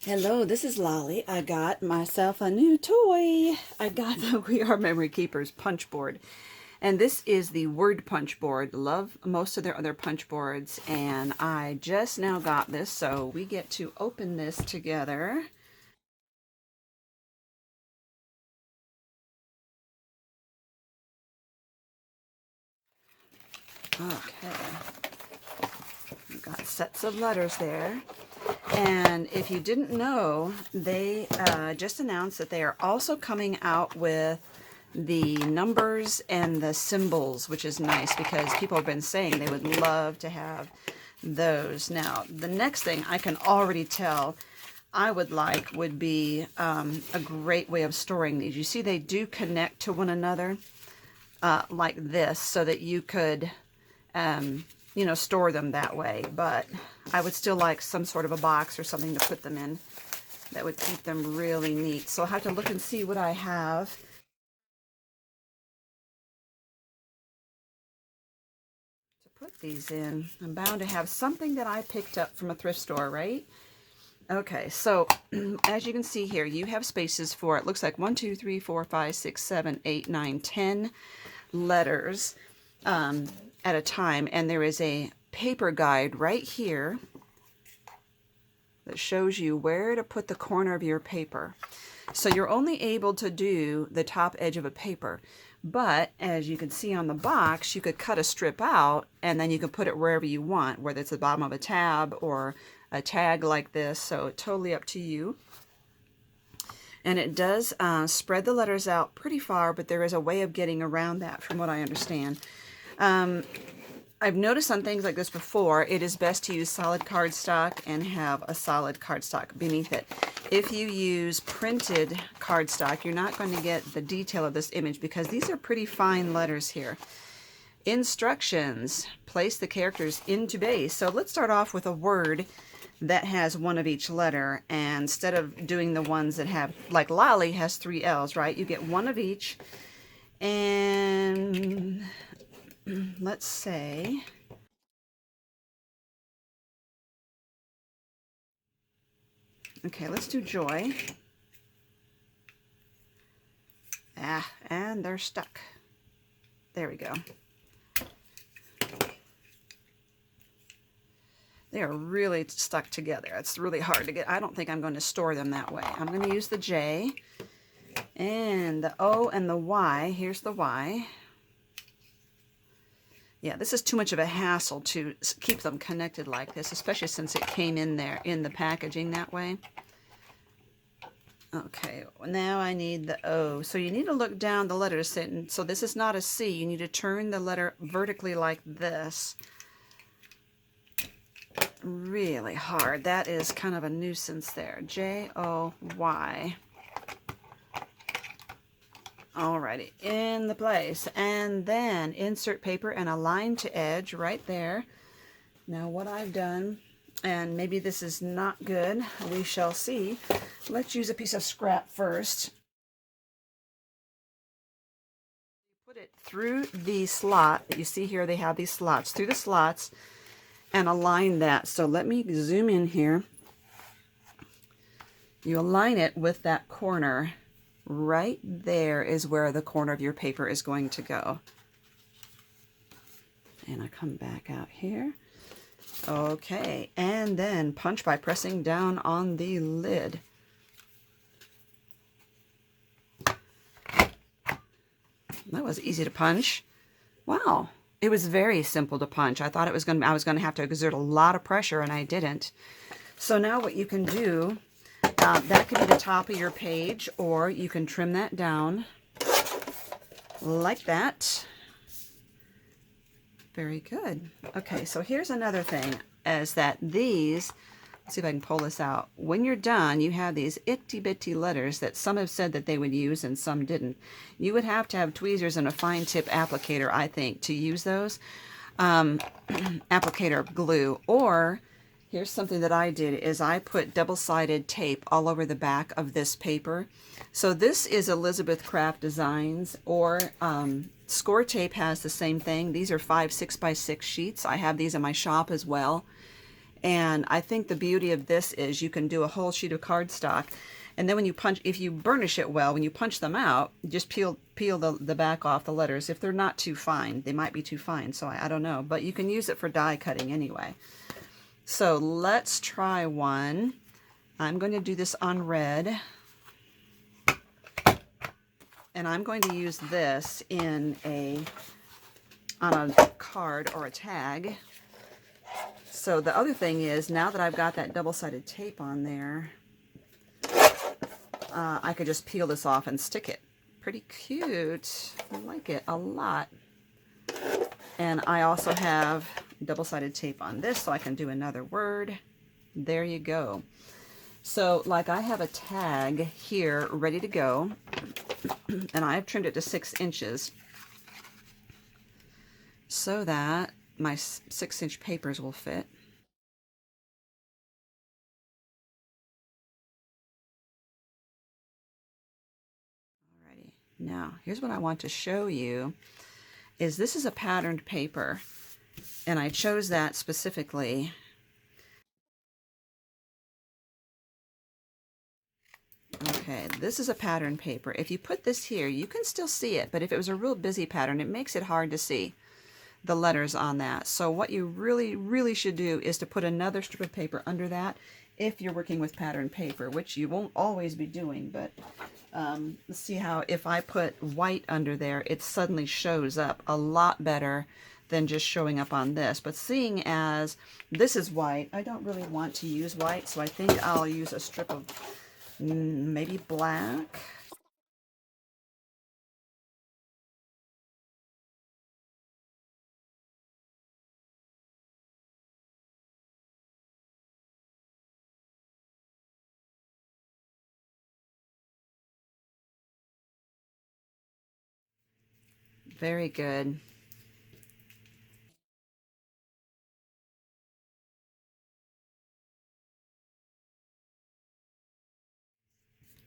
Hello, this is Lolly. I got myself a new toy. I got the We Are Memory Keepers punch board. And this is the word punch board. Love most of their other punch boards. And I just now got this, so we get to open this together. Okay. We've got sets of letters there. And if you didn't know, they just announced that they are also coming out with the numbers and the symbols, which is nice because people have been saying they would love to have those. Now, the next thing I can already tell I would like would be a great way of storing these. You see, they do connect to one another like this so that you could store them that way, but I would still like some sort of a box or something to put them in that would keep them really neat. So I'll have to look and see what I have. To put these in, I'm bound to have something that I picked up from a thrift store, right? Okay, so as you can see here, you have spaces for, it looks like 1, 2, 3, 4, 5, 6, 7, 8, 9, 10 letters at a time, and there is a paper guide right here that shows you where to put the corner of your paper. So you're only able to do the top edge of a paper, but as you can see on the box, you could cut a strip out and then you can put it wherever you want, whether it's the bottom of a tab or a tag like this, so totally up to you. And it does spread the letters out pretty far, but there is a way of getting around that from what I understand. I've noticed on things like this before, it is best to use solid cardstock and have a solid cardstock beneath it. If you use printed cardstock, you're not going to get the detail of this image because these are pretty fine letters here. Instructions: place the characters into base. So let's start off with a word that has one of each letter, and instead of doing the ones that have, like Lolly has 3 L's, right? You get one of each, and let's say okay, let's do joy. And they're stuck. There we go. They are really stuck together. It's really hard to get. I don't think I'm going to store them that way. I'm going to use the J and the O and the Y. Here's the Y. Yeah, this is too much of a hassle to keep them connected like this, especially since it came in there in the packaging that way. Okay, now I need the O. So you need to look down the letters. So this is not a C. You need to turn the letter vertically like this. Really hard. That is kind of a nuisance there. J-O-Y. Alrighty, in the place, and then insert paper and a line to edge right there. Now what I've done, and maybe this is not good, we shall see. Let's use a piece of scrap first. Put it through the slot that you see here. They have these slots, through the slots, and align that. So let me zoom in here. You align it with that corner. Right there is where the corner of your paper is going to go. And I come back out here. Okay, and then punch by pressing down on the lid. That was easy to punch. Wow, it was very simple to punch. I thought I was going to have to exert a lot of pressure, and I didn't. So now what you can do, that could be the top of your page, or you can trim that down like that. Very good. Okay, so here's another thing, is that these, let's see if I can pull this out. When you're done, you have these itty-bitty letters that some have said that they would use and some didn't. You would have to have tweezers and a fine tip applicator, I think, to use those. Applicator glue, or here's something that I did, is I put double-sided tape all over the back of this paper. So this is Elizabeth Craft Designs, or Score Tape has the same thing. These are 5 6x6 sheets. I have these in my shop as well. And I think the beauty of this is you can do a whole sheet of cardstock, and then when you punch, if you burnish it well, when you punch them out, just peel the back off the letters. If they're not too fine, they might be too fine, so I don't know. But you can use it for die cutting anyway. So let's try one. I'm going to do this on red. And I'm going to use this on a card or a tag. So the other thing is, now that I've got that double-sided tape on there, I could just peel this off and stick it. Pretty cute. I like it a lot. And I also have double-sided tape on this, so I can do another word. There you go. So, like, I have a tag here ready to go, and I've trimmed it to 6 inches so that my 6-inch papers will fit. Alrighty. Now, here's what I want to show you. This is a patterned paper, and I chose that specifically. Okay, this is a pattern paper. If you put this here, you can still see it, but if it was a real busy pattern, it makes it hard to see the letters on that. So what you really should do is to put another strip of paper under that if you're working with pattern paper, which you won't always be doing, but let's see how if I put white under there, it suddenly shows up a lot better than just showing up on this. But seeing as this is white, I don't really want to use white, so I think I'll use a strip of maybe black. Very good.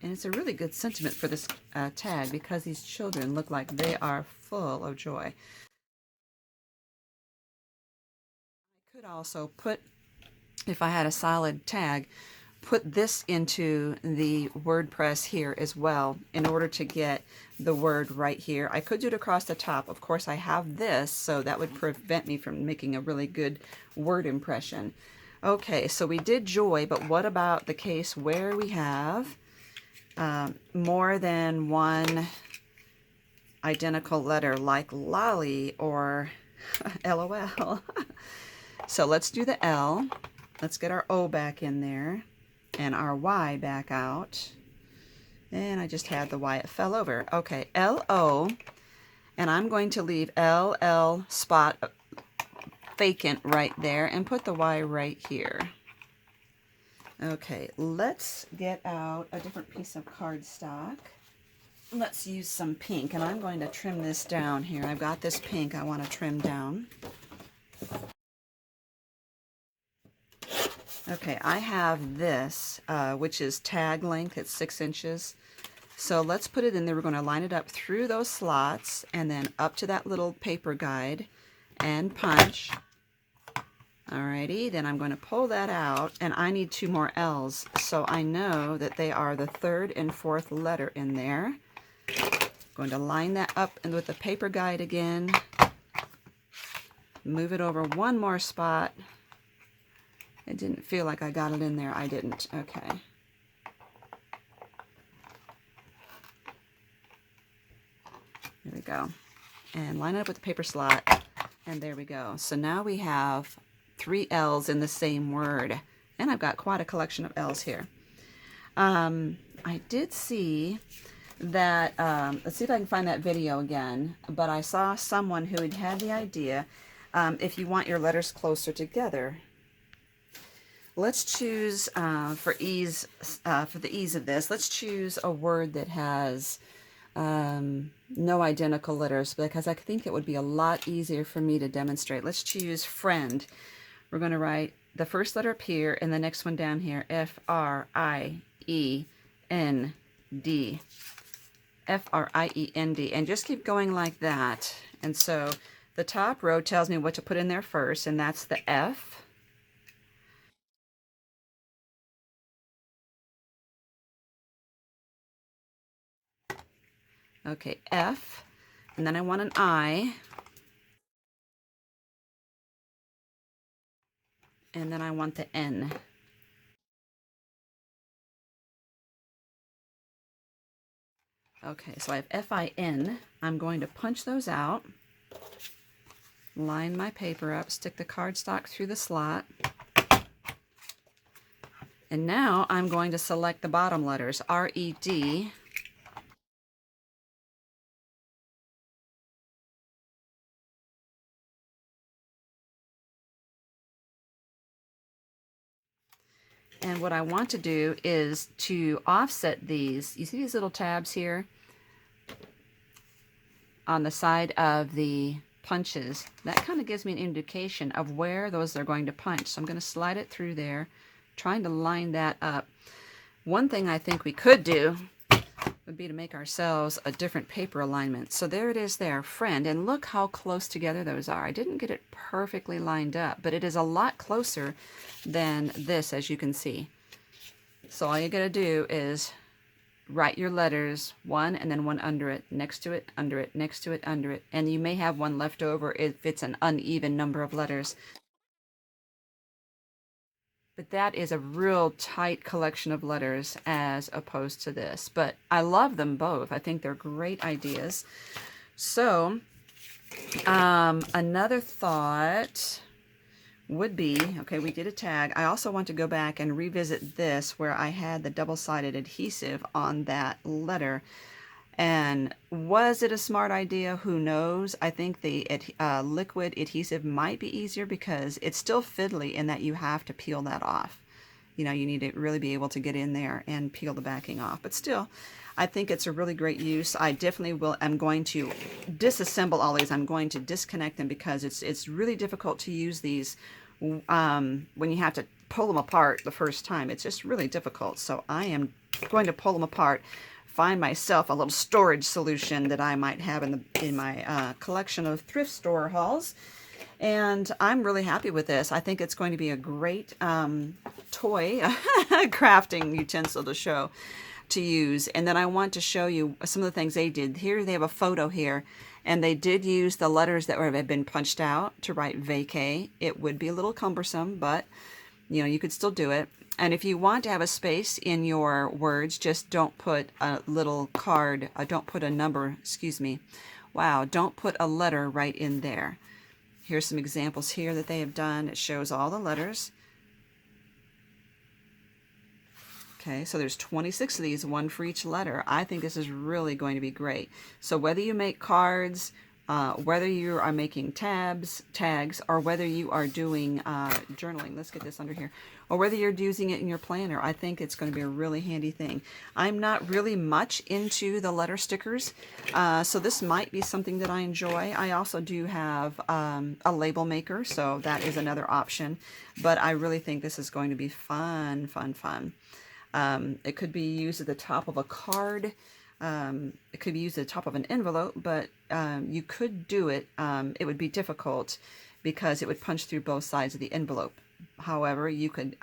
And it's a really good sentiment for this tag, because these children look like they are full of joy. I could also put, if I had a solid tag, put this into the WordPress here as well in order to get the word right here. I could do it across the top. Of course, I have this, so that would prevent me from making a really good word impression. Okay, so we did joy, but what about the case where we have more than one identical letter, like lolly or LOL? So let's do the L. Let's get our O back in there and our Y back out. And I just had the Y, it fell over. Okay, LO, and I'm going to leave LL spot vacant right there and put the Y right here. Okay, let's get out a different piece of cardstock. Let's use some pink, and I'm going to trim this down here. I've got this pink I want to trim down. Okay, I have this, which is tag length. It's 6 inches. So let's put it in there. We're going to line it up through those slots and then up to that little paper guide and punch. Alrighty, then I'm going to pull that out, and I need 2 more L's, so I know that they are the 3rd and 4th letter in there. Going to line that up and with the paper guide again. Move it over 1 more spot. It didn't feel like I got it in there. I didn't. Okay. There we go. And line it up with the paper slot, and there we go. So now we have 3 L's in the same word, and I've got quite a collection of L's here. I did see that, let's see if I can find that video again, but I saw someone who had the idea, if you want your letters closer together, let's choose, for the ease of this, let's choose a word that has no identical letters, because I think it would be a lot easier for me to demonstrate. Let's choose friend. We're going to write the first letter up here and the next one down here, F-R-I-E-N-D. F-R-I-E-N-D, and just keep going like that. And so the top row tells me what to put in there first, and that's the F. Okay, F, and then I want an I, and then I want the N. Okay, so I have F-I-N. I'm going to punch those out, line my paper up, stick the cardstock through the slot, and now I'm going to select the bottom letters, R-E-D, and what I want to do is to offset these. You see these little tabs here on the side of the punches? That kind of gives me an indication of where those are going to punch. So I'm going to slide it through there, trying to line that up. One thing I think we could do would be to make ourselves a different paper alignment. So there it is there, friend, and look how close together those are. I didn't get it perfectly lined up, but it is a lot closer than this, as you can see. So all you gotta do is write your letters, one and then one under it, next to it, under it, next to it, under it, and you may have one left over if it's an uneven number of letters. But that is a real tight collection of letters as opposed to this. But I love them both. I think they're great ideas. So another thought would be, okay, we did a tag. I also want to go back and revisit this where I had the double-sided adhesive on that letter. And was it a smart idea? Who knows? I think the liquid adhesive might be easier because it's still fiddly in that you have to peel that off. You know, you need to really be able to get in there and peel the backing off. But still, I think it's a really great use. I definitely am going to disassemble all these. I'm going to disconnect them because it's really difficult to use these when you have to pull them apart the first time. It's just really difficult. So I am going to pull them apart, find myself a little storage solution that I might have in my collection of thrift store hauls. And I'm really happy with this. I think it's going to be a great toy crafting utensil to use. And then I want to show you some of the things they did. Here they have a photo here, and they did use the letters that have been punched out to write vacay. It would be a little cumbersome, but you know, you could still do it. And if you want to have a space in your words, just don't put a little card, don't put a number, excuse me. Wow, don't put a letter right in there. Here's some examples here that they have done. It shows all the letters. Okay, so there's 26 of these, one for each letter. I think this is really going to be great. So whether you make cards, whether you are making tags, or whether you are doing journaling, let's get this under here, or whether you're using it in your planner, I think it's going to be a really handy thing. I'm not really much into the letter stickers, so this might be something that I enjoy. I also do have a label maker, so that is another option, but I really think this is going to be fun, fun, fun. It could be used at the top of a card. It could be used at the top of an envelope, but you could do it. It would be difficult because it would punch through both sides of the envelope. However, you could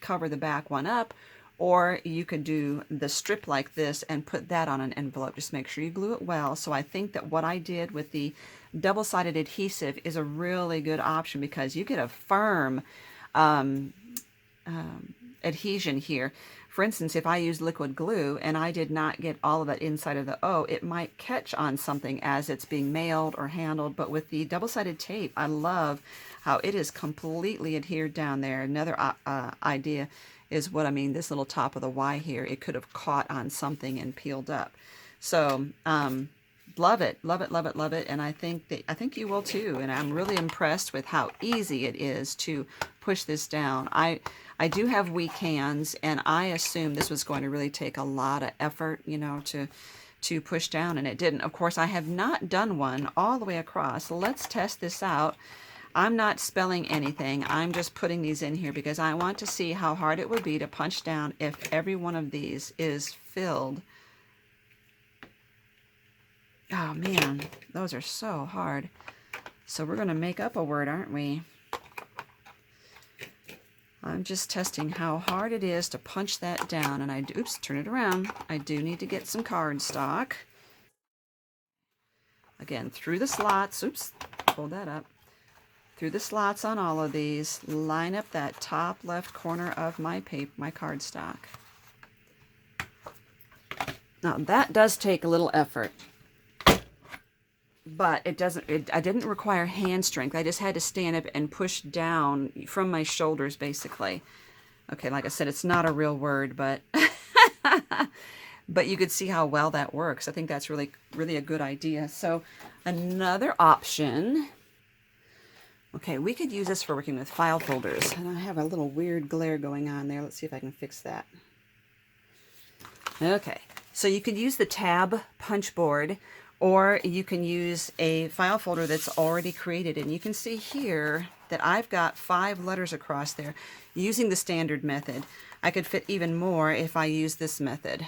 cover the back one up, or you could do the strip like this and put that on an envelope. Just make sure you glue it well. So I think that what I did with the double-sided adhesive is a really good option because you get a firm adhesion here. For instance, if I use liquid glue and I did not get all of that inside of the O, it might catch on something as it's being mailed or handled. But with the double-sided tape, I love how it is completely adhered down there. Another idea is what I mean, this little top of the Y here, it could have caught on something and peeled up. So love it, love it, love it, love it. And I think you will too. And I'm really impressed with how easy it is to push this down. I do have weak hands, and I assumed this was going to really take a lot of effort, you know, to push down, and it didn't. Of course, I have not done one all the way across. Let's test this out. I'm not spelling anything. I'm just putting these in here because I want to see how hard it would be to punch down if every one of these is filled. Oh man, those are so hard. So we're going to make up a word, aren't we? I'm just testing how hard it is to punch that down, and oops, turn it around. I do need to get some cardstock. again, through the slots. Oops, hold that up. Through the slots on all of these, line up that top left corner of my paper, my cardstock. Now that does take a little effort, but it doesn't. I didn't require hand strength. I just had to stand up and push down from my shoulders, basically. Okay, like I said, it's not a real word, but but you could see how well that works. I think that's really a good idea. So another option. Okay, we could use this for working with file folders. And I have a little weird glare going on there. Let's see if I can fix that. Okay, so you could use the tab punch board, or you can use a file folder that's already created. And you can see here that I've got 5 letters across there using the standard method. I could fit even more if I use this method.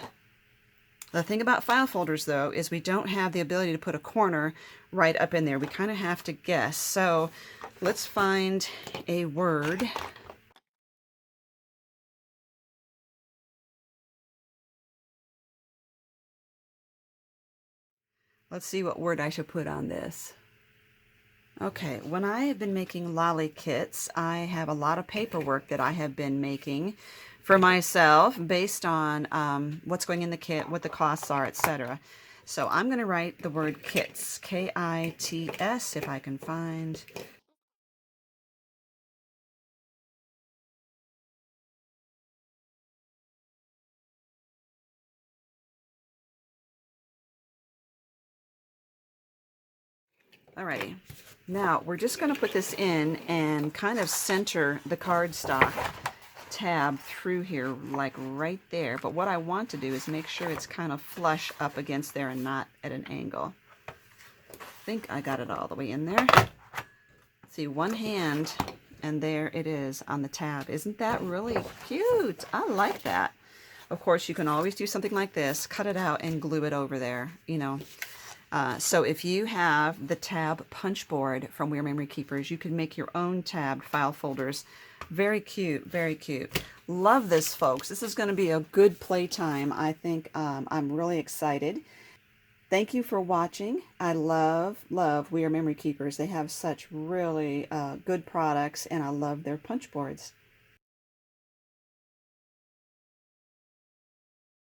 The thing about file folders, though, is we don't have the ability to put a corner right up in there. We kind of have to guess. So let's find a word. Let's see what word I should put on this. Okay, when I have been making lolly kits, I have a lot of paperwork that I have been making for myself based on what's going in the kit, what the costs are, etc. So I'm going to write the word kits, K-I-T-S, if I can find. Alrighty, now we're just going to put this in and kind of center the cardstock tab through here, like right there. But what I want to do is make sure it's kind of flush up against there and not at an angle. I think I got it all the way in there. See, one hand, and there it is on the tab. Isn't that really cute? I like that. Of course, you can always do something like this, cut it out and glue it over there, you know. So if you have the tab punch board from We're Memory Keepers, you can make your own tabbed file folders. Very cute, very cute. Love this, folks. This is going to be a good playtime. I think I'm really excited. Thank you for watching. I love We Are Memory Keepers. They have such really good products, and I love their punch boards.